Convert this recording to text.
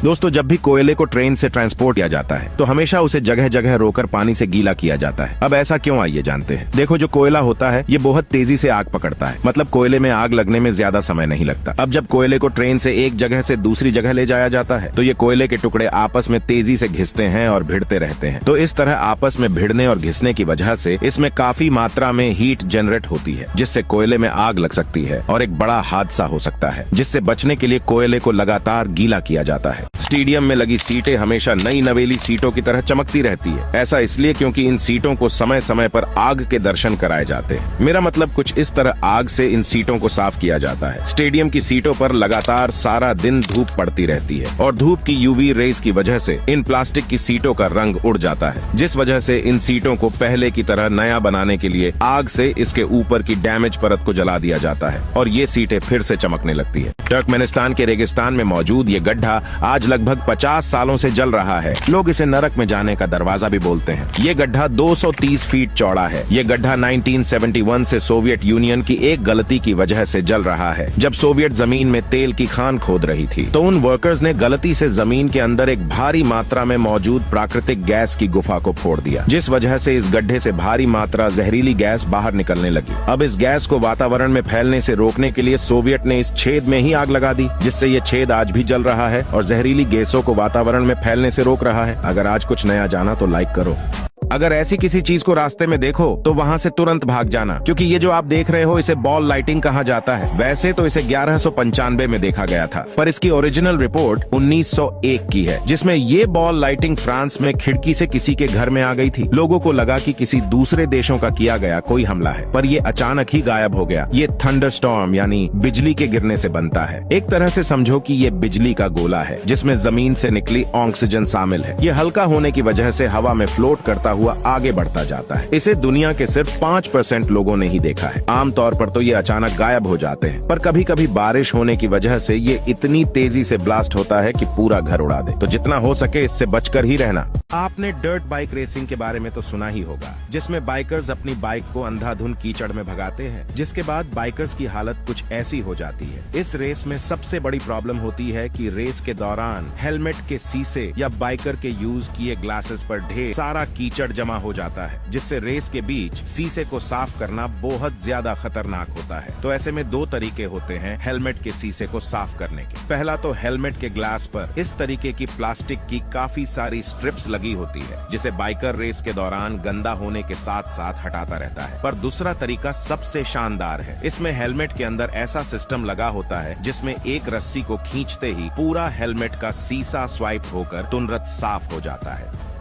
दोस्तों, जब भी कोयले को ट्रेन से ट्रांसपोर्ट किया जाता है तो हमेशा उसे जगह जगह रोकर पानी से गीला किया जाता है। अब ऐसा क्यों, आइए जानते हैं। देखो, जो कोयला होता है ये बहुत तेजी से आग पकड़ता है, मतलब कोयले में आग लगने में ज्यादा समय नहीं लगता। अब जब कोयले को ट्रेन से एक जगह से दूसरी जगह ले जाया जाता है तो ये कोयले के टुकड़े आपस में तेजी से घिसते हैं और भिड़ते रहते हैं। तो इस तरह आपस में भिड़ने और घिसने की वजह से इसमें काफी मात्रा में हीट जनरेट होती है, जिससे कोयले में आग लग सकती है और एक बड़ा हादसा हो सकता है, जिससे बचने के लिए कोयले को लगातार गीला किया जाता है। स्टेडियम में लगी सीटें हमेशा नई नवेली सीटों की तरह चमकती रहती है। ऐसा इसलिए क्योंकि इन सीटों को समय समय पर आग के दर्शन कराए जाते हैं। मेरा मतलब कुछ इस तरह आग से इन सीटों को साफ किया जाता है। स्टेडियम की सीटों पर लगातार सारा दिन धूप पड़ती रहती है और धूप की यूवी रेज की वजह से इन प्लास्टिक की सीटों का रंग उड़ जाता है, जिस वजह से इन सीटों को पहले की तरह नया बनाने के लिए आग से इसके ऊपर की डैमेज परत को जला दिया जाता है और ये सीटें फिर से चमकने लगती है। टर्कमेनिस्तान के रेगिस्तान में मौजूद ये गड्ढा आज लगभग 50 सालों से जल रहा है। लोग इसे नरक में जाने का दरवाजा भी बोलते हैं। ये गड्ढा 230 फीट चौड़ा है। ये गड्ढा 1971 से सोवियत यूनियन की एक गलती की वजह से जल रहा है। जब सोवियत जमीन में तेल की खान खोद रही थी तो उन वर्कर्स ने गलती से जमीन के अंदर एक भारी मात्रा में मौजूद प्राकृतिक गैस की गुफा को फोड़ दिया, जिस वजह से इस गड्ढे से भारी मात्रा जहरीली गैस बाहर निकलने लगी। अब इस गैस को वातावरण में फैलने से रोकने के लिए सोवियत ने इस छेद में ही आग लगा दी, जिससे ये छेद आज भी जल रहा है और जहरीली गैसों को वातावरण में फैलने से रोक रहा है। अगर आज कुछ नया जाना तो लाइक करो। अगर ऐसी किसी चीज को रास्ते में देखो तो वहाँ से तुरंत भाग जाना, क्योंकि ये जो आप देख रहे हो इसे बॉल लाइटिंग कहा जाता है। वैसे तो इसे 1195 में देखा गया था, पर इसकी ओरिजिनल रिपोर्ट 1901 की है, जिसमें ये बॉल लाइटिंग फ्रांस में खिड़की से किसी के घर में आ गई थी। लोगों को लगा कि किसी दूसरे देशों का किया गया कोई हमला है, पर ये अचानक ही गायब हो गया। ये थंडरस्टॉर्म यानी बिजली के गिरने से बनता है। एक तरह से समझो कि ये बिजली का गोला है जिसमें जमीन से निकली ऑक्सीजन शामिल है। ये हल्का होने की वजह से हवा में फ्लोट करता हुआ आगे बढ़ता जाता है। इसे दुनिया के सिर्फ 5% लोगों ने ही देखा है। आमतौर पर तो ये अचानक गायब हो जाते हैं, पर कभी कभी बारिश होने की वजह से ये इतनी तेजी से ब्लास्ट होता है कि पूरा घर उड़ा दे। तो जितना हो सके इससे बचकर ही रहना। आपने डर्ट बाइक रेसिंग के बारे में तो सुना ही होगा, जिसमें बाइकर्स अपनी बाइक को अंधाधुंध कीचड़ में भगाते हैं, जिसके बाद बाइकर्स की हालत कुछ ऐसी हो जाती है। इस रेस में सबसे बड़ी प्रॉब्लम होती है कि रेस के दौरान हेलमेट के शीशे या बाइकर के यूज किए ग्लासेस पर ढेर सारा कीचड़ जमा हो जाता है, जिससे रेस के बीच शीशे को साफ करना बहुत ज्यादा खतरनाक होता है। तो ऐसे में दो तरीके होते हैं हेलमेट के शीशे को साफ करने के। पहला तो हेलमेट के ग्लास पर इस तरीके की प्लास्टिक की काफी सारी स्ट्रिप्स लगी होती है, जिसे बाइकर रेस के दौरान गंदा होने के साथ साथ हटाता रहता है। पर दूसरा तरीका सबसे शानदार है। इसमें हेलमेट के अंदर ऐसा सिस्टम लगा होता है जिसमें एक रस्सी को खींचते ही पूरा हेलमेट का शीशा स्वाइप होकर तुरंत साफ हो जाता है।